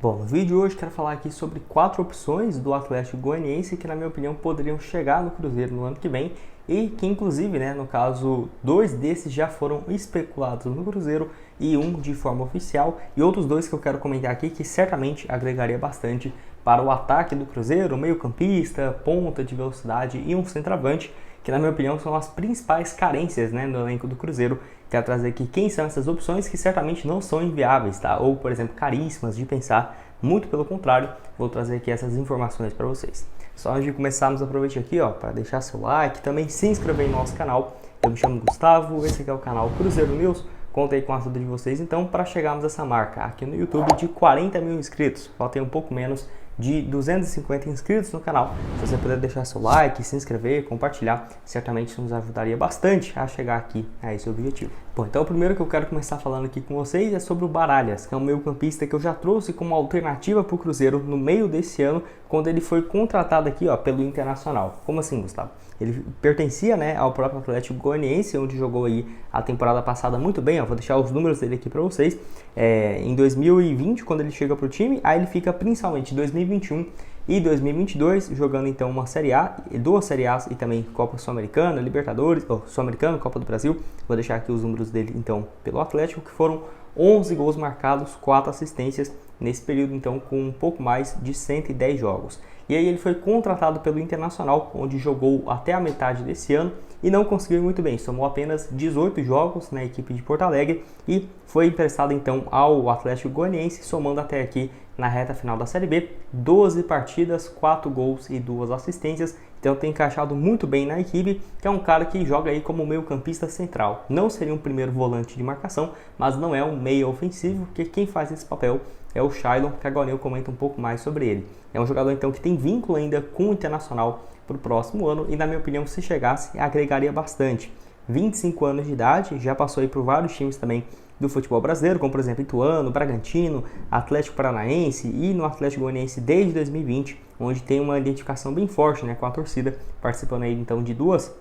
Bom, no vídeo de hoje quero falar aqui sobre 4 opções do Atlético Goianiense que, na minha opinião, poderiam chegar no Cruzeiro no ano que vem e que, inclusive, no caso, 2 desses já foram especulados no Cruzeiro e um de forma oficial, e outros 2 que eu quero comentar aqui que certamente agregaria bastante para o ataque do Cruzeiro, meio-campista, ponta de velocidade e um centroavante, que, na minha opinião, são as principais carências no elenco do Cruzeiro. Quero trazer aqui quem são essas opções que certamente não são inviáveis, tá? Ou, por exemplo, caríssimas de pensar, muito pelo contrário, vou trazer aqui essas informações para vocês. Só antes de começarmos, aproveite aqui para deixar seu like, também se inscrever no nosso canal. Eu me chamo Gustavo, esse aqui é o canal Cruzeiro News. Conto aí com a ajuda de vocês, então, para chegarmos a essa marca aqui no YouTube de 40 mil inscritos. Falta um pouco menos de 250 inscritos no canal. Se você puder deixar seu like, se inscrever, compartilhar, certamente isso nos ajudaria bastante a chegar aqui a esse objetivo. Bom, então o primeiro que eu quero começar falando aqui com vocês é sobre o Baralhas, que é um meio-campista que eu já trouxe como alternativa para o Cruzeiro no meio desse ano, quando ele foi contratado aqui pelo Internacional. Como assim, Gustavo? Ele pertencia ao próprio Atlético Goianiense, onde jogou aí a temporada passada muito bem. Vou deixar os números dele aqui para vocês. Em 2020, quando ele chega para o time, aí ele fica principalmente em 2021 e 2022 jogando então uma Série A, 2 Série As e também Copa Sul-Americana, Libertadores, Sul-Americano, Copa do Brasil. Vou deixar aqui os números dele então pelo Atlético, que foram 11 gols marcados, 4 assistências nesse período então com um pouco mais de 110 jogos. E aí ele foi contratado pelo Internacional, onde jogou até a metade desse ano e não conseguiu muito bem. Somou apenas 18 jogos na equipe de Porto Alegre e foi emprestado então ao Atlético Goianiense, somando até aqui na reta final da Série B 12 partidas, 4 gols e 2 assistências. Então tem encaixado muito bem na equipe, que é um cara que joga aí como meio-campista central. Não seria um primeiro volante de marcação, mas não é um meia ofensivo, porque quem faz esse papel é o Shailon, que agora eu comento um pouco mais sobre ele. É um jogador então que tem vínculo ainda com o Internacional para o próximo ano e, na minha opinião, se chegasse, agregaria bastante. 25 anos de idade, já passou aí por vários times também do futebol brasileiro, como por exemplo Ituano, Bragantino, Atlético Paranaense e no Atlético Goianiense desde 2020, onde tem uma identificação bem forte com a torcida, participando aí então de 2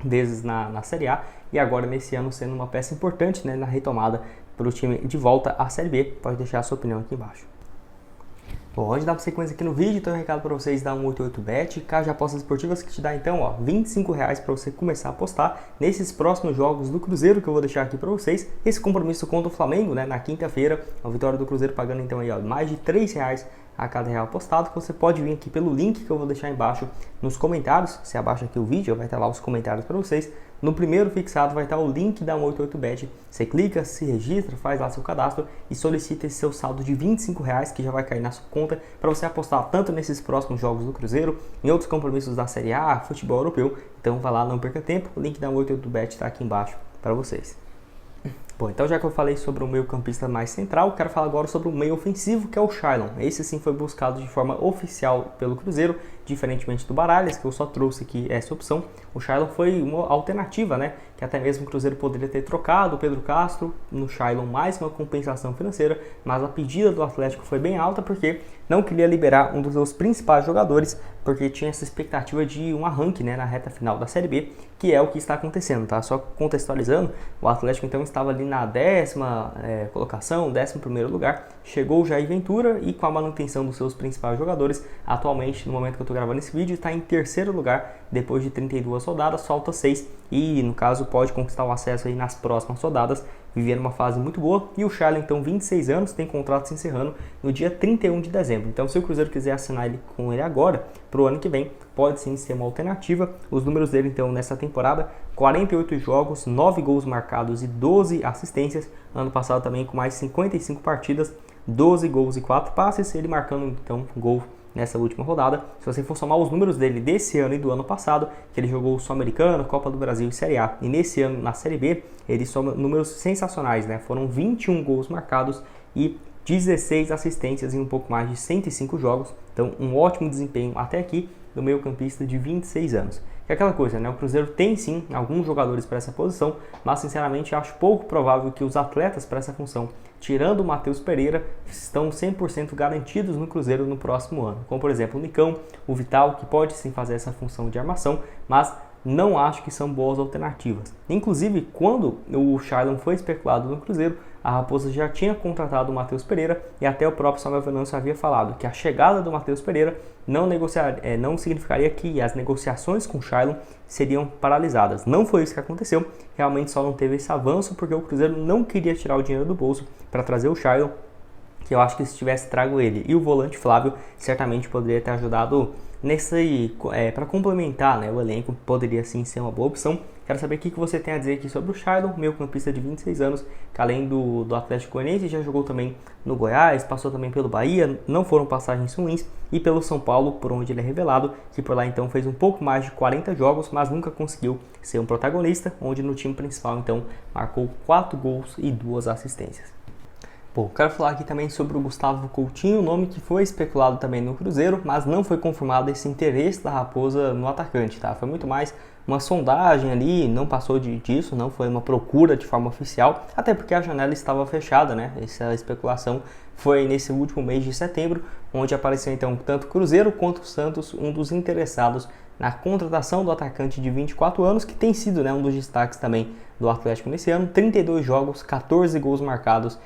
vezes na Série A e agora nesse ano sendo uma peça importante na retomada para o time de volta à Série B. Pode deixar a sua opinião aqui embaixo. Bom, antes de dar sequência aqui no vídeo, tenho um recado para vocês da 188Bet, casa de apostas esportivas que te dá então R$25 para você começar a apostar nesses próximos jogos do Cruzeiro, que eu vou deixar aqui para vocês. Esse compromisso contra o Flamengo, na quinta-feira, a vitória do Cruzeiro pagando então aí mais de R$3 a cada real apostado, que você pode vir aqui pelo link que eu vou deixar embaixo nos comentários. Você abaixa aqui o vídeo, vai estar lá os comentários para vocês. No primeiro fixado vai estar o link da 188Bet. Você clica, se registra, faz lá seu cadastro e solicita esse seu saldo de R$25 que já vai cair na sua conta para você apostar tanto nesses próximos jogos do Cruzeiro, em outros compromissos da Série A, futebol europeu. Então vai lá, não perca tempo. O link da 188Bet está aqui embaixo para vocês. Bom, então já que eu falei sobre o meio-campista mais central, quero falar agora sobre o meio ofensivo, que é o Shailon. Esse sim foi buscado de forma oficial pelo Cruzeiro, diferentemente do Baralhas, que eu só trouxe aqui essa opção. O Shailon foi uma alternativa, que até mesmo o Cruzeiro poderia ter trocado o Pedro Castro no Shailon mais uma compensação financeira, mas a pedida do Atlético foi bem alta porque não queria liberar um dos seus principais jogadores, porque tinha essa expectativa de um arranque na reta final da Série B, que é o que está acontecendo, tá? Só contextualizando, o Atlético então estava ali na 10ª colocação, 11º lugar, chegou o Jair Ventura e com a manutenção dos seus principais jogadores, atualmente, no momento que eu estou gravando esse vídeo, está em 3º lugar, depois de 32 rodadas, falta 6 e, no caso, pode conquistar o acesso aí nas próximas rodadas, vivendo uma fase muito boa. E o Shailon, então, 26 anos, tem contrato se encerrando no dia 31 de dezembro. Então, se o Cruzeiro quiser assinar ele com ele agora, para o ano que vem, pode sim ser uma alternativa. Os números dele, então, nessa temporada, 48 jogos, 9 gols marcados e 12 assistências. Ano passado também com mais 55 partidas, 12 gols e 4 passes, ele marcando, então, gol nessa última rodada. Se você for somar os números dele desse ano e do ano passado, que ele jogou o Sul-Americano, Copa do Brasil e Série A, e nesse ano na Série B, ele soma números sensacionais, Foram 21 gols marcados e 16 assistências em um pouco mais de 105 jogos. Então, um ótimo desempenho até aqui do meio-campista de 26 anos. É aquela coisa, o Cruzeiro tem sim alguns jogadores para essa posição, mas sinceramente acho pouco provável que os atletas para essa função, tirando o Matheus Pereira, estão 100% garantidos no Cruzeiro no próximo ano. Como por exemplo o Nicão, o Vital, que pode sim fazer essa função de armação, mas não acho que são boas alternativas. Inclusive, quando o Shailon foi especulado no Cruzeiro, a Raposa já tinha contratado o Matheus Pereira e até o próprio Samuel Venâncio havia falado que a chegada do Matheus Pereira não significaria que as negociações com o Shailon seriam paralisadas. Não foi isso que aconteceu, realmente só não teve esse avanço porque o Cruzeiro não queria tirar o dinheiro do bolso para trazer o Shailon, que eu acho que se tivesse trago ele e o volante Flávio, certamente poderia ter ajudado para complementar, né, o elenco, poderia sim ser uma boa opção. Quero saber o que você tem a dizer aqui sobre o Shailon, meio campista de 26 anos, que além do Atlético Goianiense já jogou também no Goiás, passou também pelo Bahia, não foram passagens ruins, e pelo São Paulo, por onde ele é revelado, que por lá então fez um pouco mais de 40 jogos, mas nunca conseguiu ser um protagonista, onde no time principal então marcou 4 gols e 2 assistências. Bom, quero falar aqui também sobre o Gustavo Coutinho, nome que foi especulado também no Cruzeiro, mas não foi confirmado esse interesse da Raposa no atacante, tá? Foi muito mais uma sondagem ali, não passou disso, não foi uma procura de forma oficial, até porque a janela estava fechada, né? Essa especulação foi nesse último mês de setembro, onde apareceu então tanto o Cruzeiro quanto o Santos, um dos interessados na contratação do atacante de 24 anos, que tem sido, né, um dos destaques também do Atlético nesse ano, 32 jogos, 14 gols marcados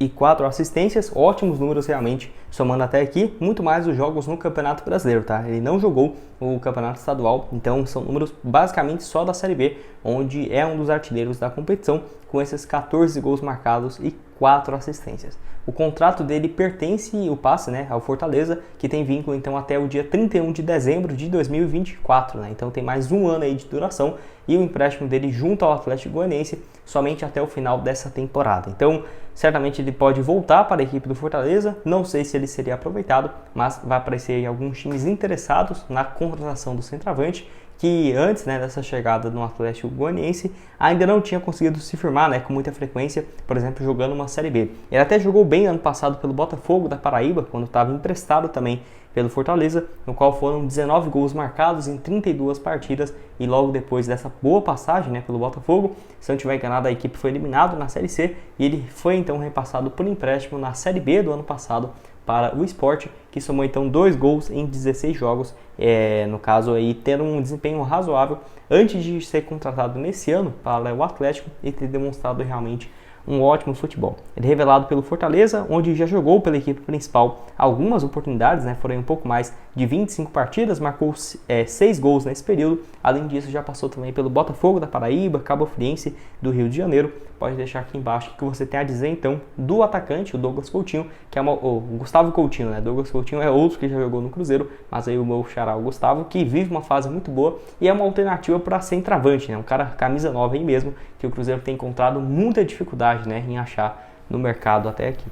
e 4 assistências, ótimos números realmente, somando até aqui, muito mais os jogos no Campeonato Brasileiro, tá? Ele não jogou o Campeonato Estadual, então são números basicamente só da Série B, onde é um dos artilheiros da competição, com esses 14 gols marcados e 4 assistências. O contrato dele pertence, o passe, né, ao Fortaleza, que tem vínculo então até o dia 31 de dezembro de 2024, né? Então tem mais um ano aí de duração, e o empréstimo dele junto ao Atlético Goianiense somente até o final dessa temporada. Então, certamente ele pode voltar para a equipe do Fortaleza, não sei se ele seria aproveitado, mas vai aparecer aí alguns times interessados na contratação do centroavante, que antes, né, dessa chegada no Atlético Goianiense ainda não tinha conseguido se firmar, né, com muita frequência, por exemplo, jogando uma Série B. Ele até jogou bem ano passado pelo Botafogo da Paraíba, quando estava emprestado também pelo Fortaleza, no qual foram 19 gols marcados em 32 partidas, e logo depois dessa boa passagem, né, pelo Botafogo, se eu não estiver enganado, a equipe foi eliminada na Série C, e ele foi então repassado por empréstimo na Série B do ano passado para o Sport, que somou então 2 gols em 16 jogos, no caso aí tendo um desempenho razoável antes de ser contratado nesse ano para o Atlético e ter demonstrado realmente um ótimo futebol. Ele é revelado pelo Fortaleza, onde já jogou pela equipe principal algumas oportunidades, né? Foram um pouco mais de 25 partidas, marcou 6 gols nesse período. Além disso, já passou também pelo Botafogo da Paraíba, Cabo Friense do Rio de Janeiro. Pode deixar aqui embaixo o que você tem a dizer então do atacante, o Douglas Coutinho, que é o Gustavo Coutinho, né? Douglas Coutinho é outro que já jogou no Cruzeiro, mas aí o meu xará, o Gustavo, que vive uma fase muito boa e é uma alternativa para centroavante, né? Um cara camisa nova aí mesmo, que o Cruzeiro tem encontrado muita dificuldade, né, em achar no mercado até aqui.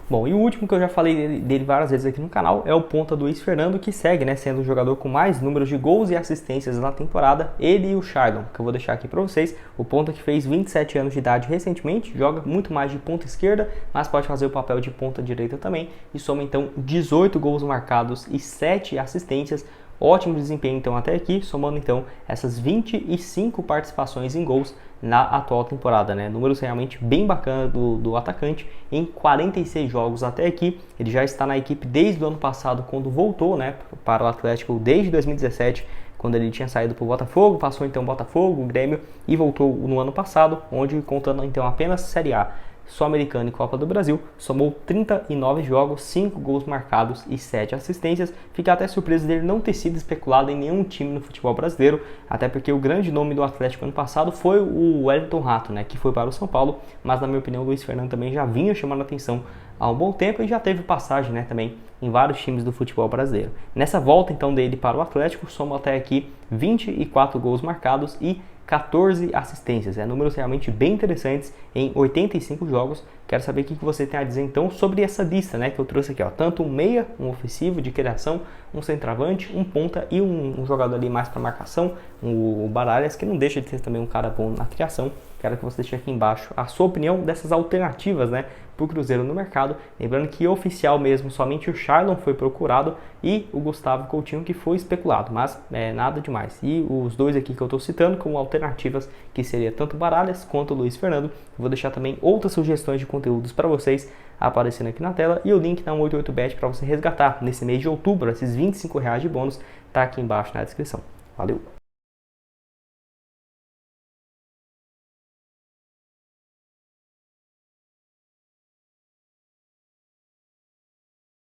Bom, e o último que eu já falei dele várias vezes aqui no canal é o ponta Luiz Fernando, que segue, né, sendo o jogador com mais números de gols e assistências na temporada, ele e o Shailon, que eu vou deixar aqui para vocês. O ponta que fez 27 anos de idade recentemente, joga muito mais de ponta esquerda, mas pode fazer o papel de ponta direita também, e soma então 18 gols marcados e 7 assistências. Ótimo desempenho então até aqui, somando então essas 25 participações em gols na atual temporada, né? Números realmente bem bacana do atacante em 46 jogos até aqui. Ele já está na equipe desde o ano passado, quando voltou, né, para o Atlético, desde 2017, quando ele tinha saído para o Botafogo, passou então Botafogo, Grêmio e voltou no ano passado, onde contando então apenas Série A, Sul-Americana e Copa do Brasil, somou 39 jogos, 5 gols marcados e 7 assistências. Fica até surpreso dele não ter sido especulado em nenhum time no futebol brasileiro, até porque o grande nome do Atlético ano passado foi o Wellington Rato, né, que foi para o São Paulo, mas na minha opinião o Luiz Fernando também já vinha chamando a atenção há um bom tempo e já teve passagem, né, também em vários times do futebol brasileiro. Nessa volta então dele para o Atlético, soma até aqui 24 gols marcados e 14 assistências, números realmente bem interessantes em 85 jogos. Quero saber o que você tem a dizer então sobre essa lista, né, que eu trouxe aqui, ó. Tanto um meia, um ofensivo de criação, um centroavante, um ponta e um jogador ali mais para marcação, o Baralhas, que não deixa de ser também um cara bom na criação. Quero que você deixe aqui embaixo a sua opinião dessas alternativas, né, para o Cruzeiro no mercado. Lembrando que oficial mesmo, somente o Shailon foi procurado e o Gustavo Coutinho que foi especulado, mas nada demais. E os dois aqui que eu estou citando como alternativas, que seria tanto o Baralhas quanto o Luiz Fernando. Vou deixar também outras sugestões de conteúdos para vocês aparecendo aqui na tela, e o link da 188bet para você resgatar nesse mês de outubro esses R$ 25 de bônus está aqui embaixo na descrição. Valeu!